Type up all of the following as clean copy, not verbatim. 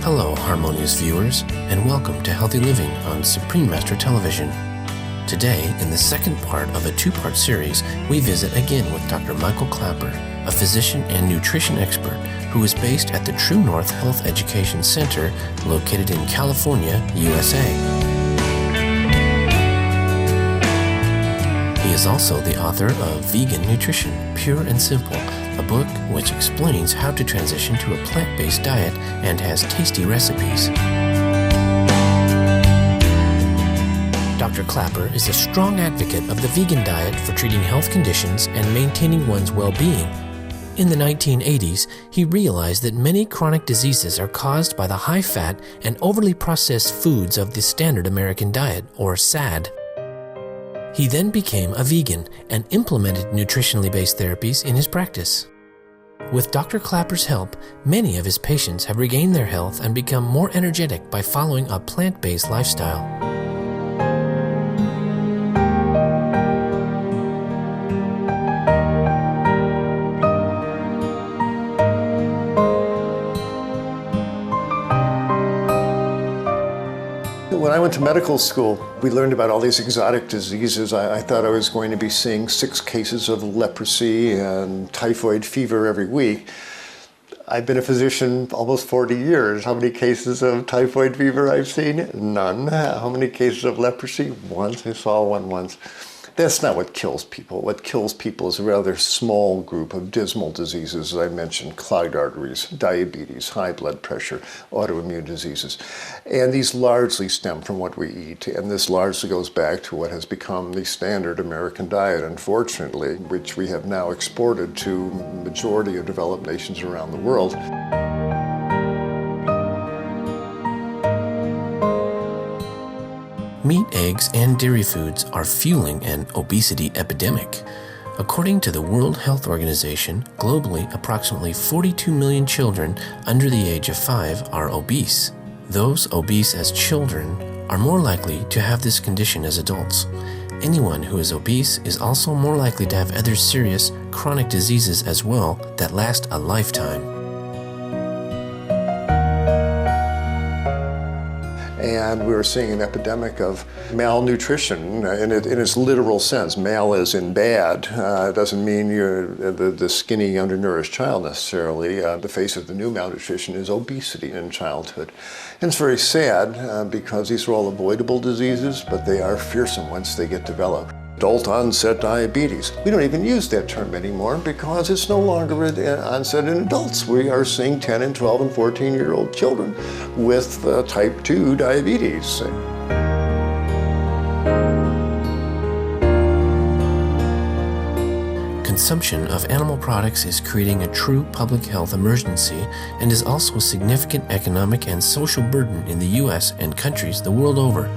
Hello, harmonious viewers, and welcome to Healthy Living on Supreme Master Television. Today, in the second part of a two-part series, we visit again with Dr. Michael Klaper, a physician and nutrition expert who is based at the True North Health Education Center located in California, USA. He is also the author of Vegan Nutrition, Pure and Simple, a book which explains how to transition to a plant-based diet and has tasty recipes. Dr. Klaper is a strong advocate of the vegan diet for treating health conditions and maintaining one's well-being. In the 1980s, he realized that many chronic diseases are caused by the high-fat and overly processed foods of the standard American diet, or SAD. He then became a vegan and implemented nutritionally based therapies in his practice. With Dr. Klaper's help, many of his patients have regained their health and become more energetic by following a plant-based lifestyle. When I went to medical school, we learned about all these exotic diseases. I thought I was going to be seeing 6 cases of leprosy and typhoid fever every week. I've been a physician almost 40 years. How many cases of typhoid fever I've seen? None. How many cases of leprosy? Once. I saw one once. That's not what kills people. What kills people is a rather small group of dismal diseases, as I mentioned: clogged arteries, diabetes, high blood pressure, autoimmune diseases. And these largely stem from what we eat. And this largely goes back to what has become the standard American diet, unfortunately, which we have now exported to the majority of developed nations around the world. Meat, eggs, and dairy foods are fueling an obesity epidemic. According to the World Health Organization, globally, approximately 42 million children under the age of 5 are obese. Those obese as children are more likely to have this condition as adults. Anyone who is obese is also more likely to have other serious chronic diseases as well that last a lifetime. And we were seeing an epidemic of malnutrition in its literal sense. Mal as in bad. It doesn't mean you're the skinny, undernourished child necessarily. The face of the new malnutrition is obesity in childhood. And it's very sad because these are all avoidable diseases, but they are fearsome once they get developed. Adult onset diabetes. We don't even use that term anymore because it's no longer onset in adults. We are seeing 10 and 12 and 14-year-old children with type 2 diabetes. Consumption of animal products is creating a true public health emergency and is also a significant economic and social burden in the U.S. and countries the world over.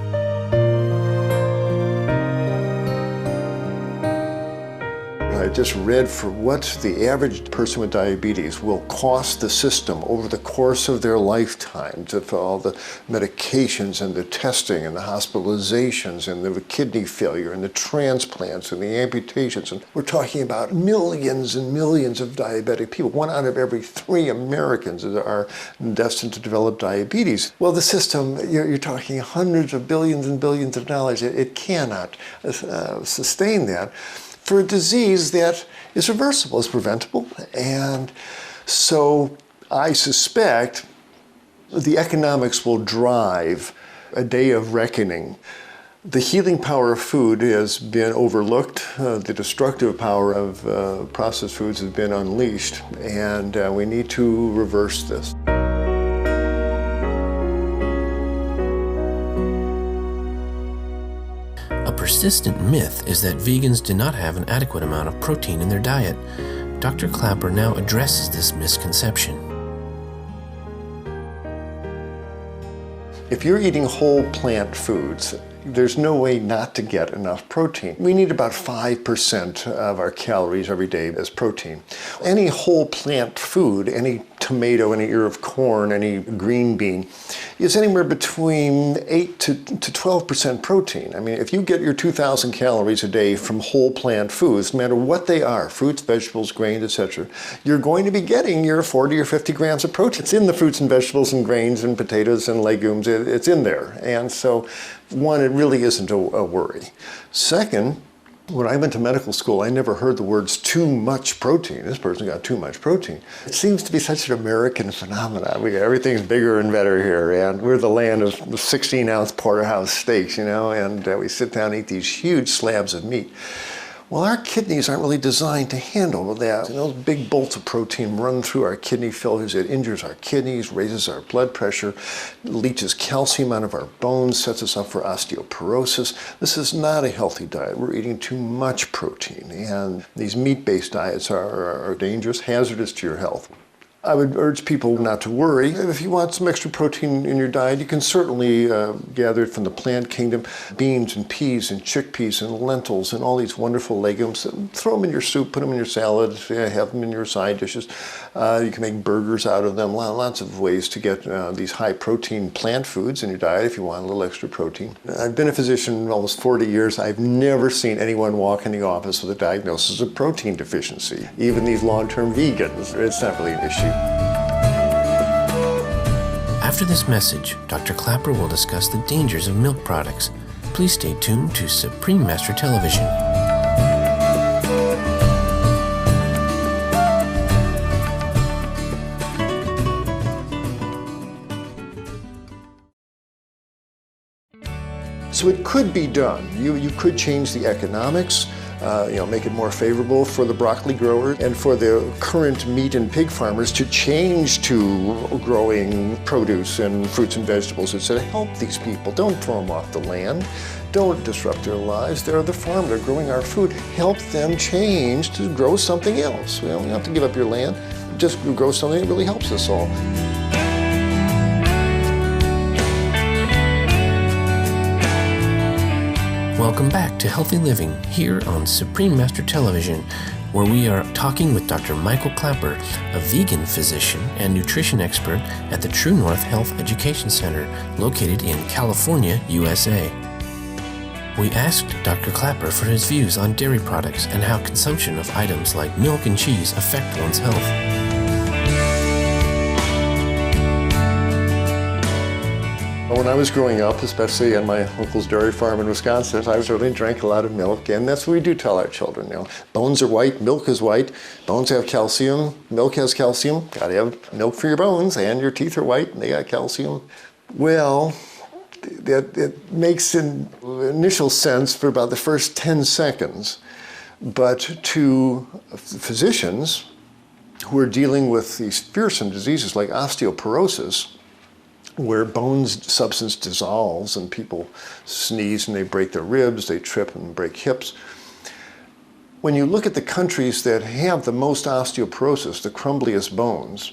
I just read for what the average person with diabetes will cost the system over the course of their lifetime, for all the medications and the testing and the hospitalizations and the kidney failure and the transplants and the amputations. And we're talking about millions and millions of diabetic people. 1 out of every 3 Americans are destined to develop diabetes. Well, the system, you're talking hundreds of billions and billions of dollars. It cannot sustain that for a disease that is reversible, is preventable. And so I suspect the economics will drive a day of reckoning. The healing power of food has been overlooked. The destructive power of processed foods has been unleashed, and we need to reverse this. A persistent myth is that vegans do not have an adequate amount of protein in their diet. Dr. Klaper now addresses this misconception. If you're eating whole plant foods, there's no way not to get enough protein. We need about 5% of our calories every day as protein. Any whole plant food, any tomato, any ear of corn, any green bean, is anywhere between 8 to 12% protein. I mean, if you get your 2,000 calories a day from whole plant foods, no matter what they are, fruits, vegetables, grains, etc., you're going to be getting your 40 or 50 grams of protein. It's in the fruits and vegetables and grains and potatoes and legumes. It's in there. And so, one, it really isn't a worry. Second, when I went to medical school, I never heard the words too much protein. This person got too much protein. It seems to be such an American phenomenon. Everything's bigger and better here, and we're the land of the 16-ounce porterhouse steaks, and we sit down and eat these huge slabs of meat. Well, our kidneys aren't really designed to handle that. Those big bolts of protein run through our kidney filters. It injures our kidneys, raises our blood pressure, leaches calcium out of our bones, sets us up for osteoporosis. This is not a healthy diet. We're eating too much protein, and these meat-based diets are dangerous, hazardous to your health. I would urge people not to worry. If you want some extra protein in your diet, you can certainly gather it from the plant kingdom. Beans and peas and chickpeas and lentils and all these wonderful legumes. Throw them in your soup, put them in your salad, have them in your side dishes. You can make burgers out of them. Lots of ways to get these high protein plant foods in your diet if you want a little extra protein. I've been a physician almost 40 years. I've never seen anyone walk in the office with a diagnosis of protein deficiency. Even these long-term vegans, it's not really an issue. After this message, Dr. Clapper will discuss the dangers of milk products. Please stay tuned to Supreme Master Television. So it could be done. You could change the economics, make it more favorable for the broccoli growers and for the current meat and pig farmers to change to growing produce and fruits and vegetables, etc. Help these people. Don't throw them off the land. Don't disrupt their lives. They're the farm. They're growing our food. Help them change to grow something else. You don't have to give up your land. Just grow something that really helps us all. Welcome back to Healthy Living here on Supreme Master Television, where we are talking with Dr. Michael Clapper, a vegan physician and nutrition expert at the True North Health Education Center located in California, USA. We asked Dr. Clapper for his views on dairy products and how consumption of items like milk and cheese affect one's health. When I was growing up, especially on my uncle's dairy farm in Wisconsin, I certainly drank a lot of milk, and that's what we do tell our children. Bones are white, milk is white, bones have calcium, milk has calcium, gotta have milk for your bones, and your teeth are white, and they got calcium. Well, it makes an initial sense for about the first 10 seconds, but to physicians who are dealing with these fearsome diseases like osteoporosis, where bones substance dissolves and people sneeze and they break their ribs, they trip and break hips. When you look at the countries that have the most osteoporosis, the crumbliest bones,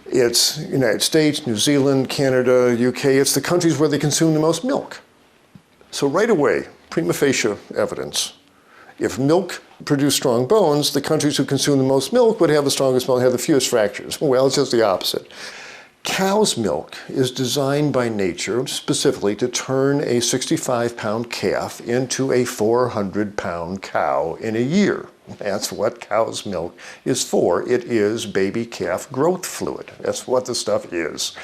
it's United States, New Zealand, Canada, UK, it's the countries where they consume the most milk. So right away, prima facie evidence. If milk produced strong bones, the countries who consume the most milk would have the strongest bones, have the fewest fractures. Well, it's just the opposite. Cow's milk is designed by nature specifically to turn a 65-pound calf into a 400-pound cow in a year. That's what cow's milk is for. It is baby calf growth fluid. That's what the stuff is.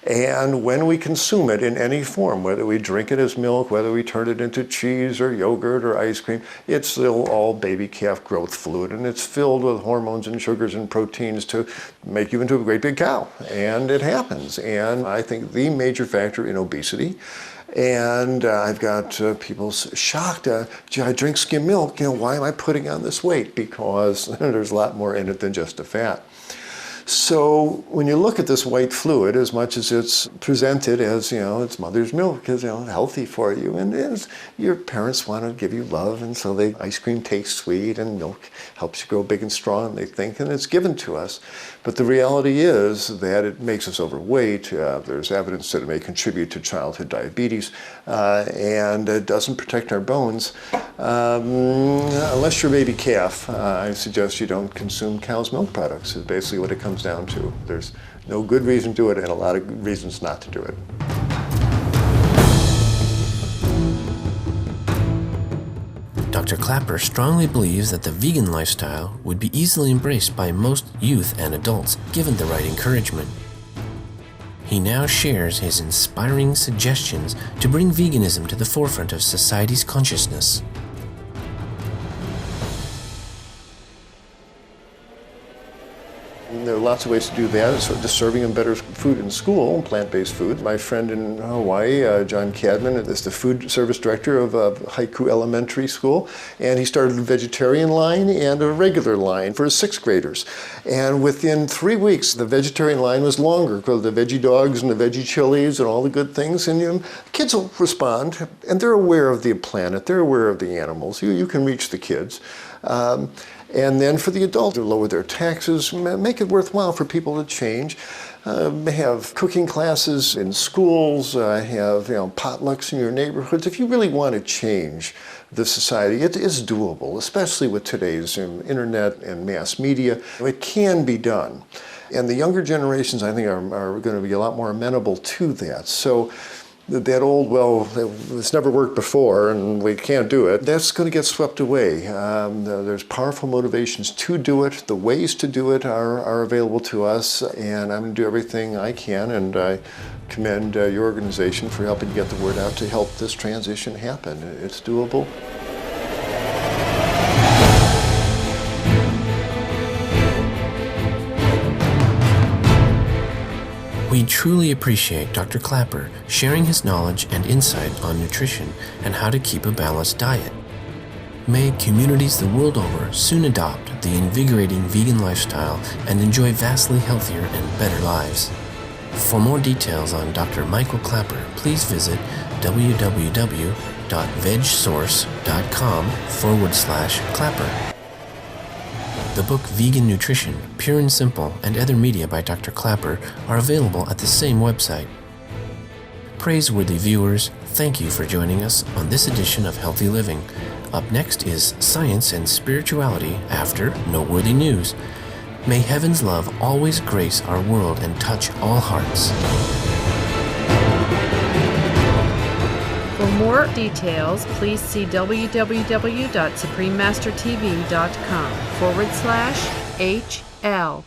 And when we consume it in any form, whether we drink it as milk, whether we turn it into cheese or yogurt or ice cream, it's still all baby calf growth fluid, and it's filled with hormones and sugars and proteins to make you into a great big cow. And it happens. And I think the major factor in obesity, and I've got people shocked, gee, I drink skim milk, why am I putting on this weight? Because there's a lot more in it than just the fat. So when you look at this white fluid, as much as it's presented as, it's mother's milk, is healthy for you, and your parents want to give you love, and so ice cream tastes sweet, and milk helps you grow big and strong, they think, and it's given to us. But the reality is that it makes us overweight. There's evidence that it may contribute to childhood diabetes, and it doesn't protect our bones. Unless you're a baby calf, I suggest you don't consume cow's milk products, is basically what it comes down to. There's No good reason to do it and a lot of good reasons not to do it. Dr. Clapper strongly believes that the vegan lifestyle would be easily embraced by most youth and adults given the right encouragement. He now shares his inspiring suggestions to bring veganism to the forefront of society's consciousness. There are lots of ways to do that. So just serving them better food in school, plant-based food. My friend in Hawaii, John Cadman, is the food service director of Haiku Elementary School, and he started a vegetarian line and a regular line for his sixth graders. And within 3 weeks, the vegetarian line was longer because of the veggie dogs and the veggie chilies and all the good things. And kids will respond, and they're aware of the planet. They're aware of the animals. You can reach the kids. And then for the adults, to lower their taxes, make it worthwhile for people to change. Have cooking classes in schools, have potlucks in your neighborhoods. If you really want to change the society, it is doable, especially with today's internet and mass media. It can be done. And the younger generations, I think, are going to be a lot more amenable to that. So that old, well, it's never worked before and we can't do it, that's going to get swept away. There's powerful motivations to do it. The ways to do it are available to us, and I'm going to do everything I can, and I commend your organization for helping get the word out to help this transition happen. It's doable. We truly appreciate Dr. Clapper sharing his knowledge and insight on nutrition and how to keep a balanced diet. May communities the world over soon adopt the invigorating vegan lifestyle and enjoy vastly healthier and better lives. For more details on Dr. Michael Clapper, please visit www.vegsource.com/Clapper. The book Vegan Nutrition, Pure and Simple, and other media by Dr. Clapper are available at the same website. Praiseworthy viewers, thank you for joining us on this edition of Healthy Living. Up next is Science and Spirituality after Noteworthy News. May heaven's love always grace our world and touch all hearts. For more details, please see www.suprememastertv.com/HL.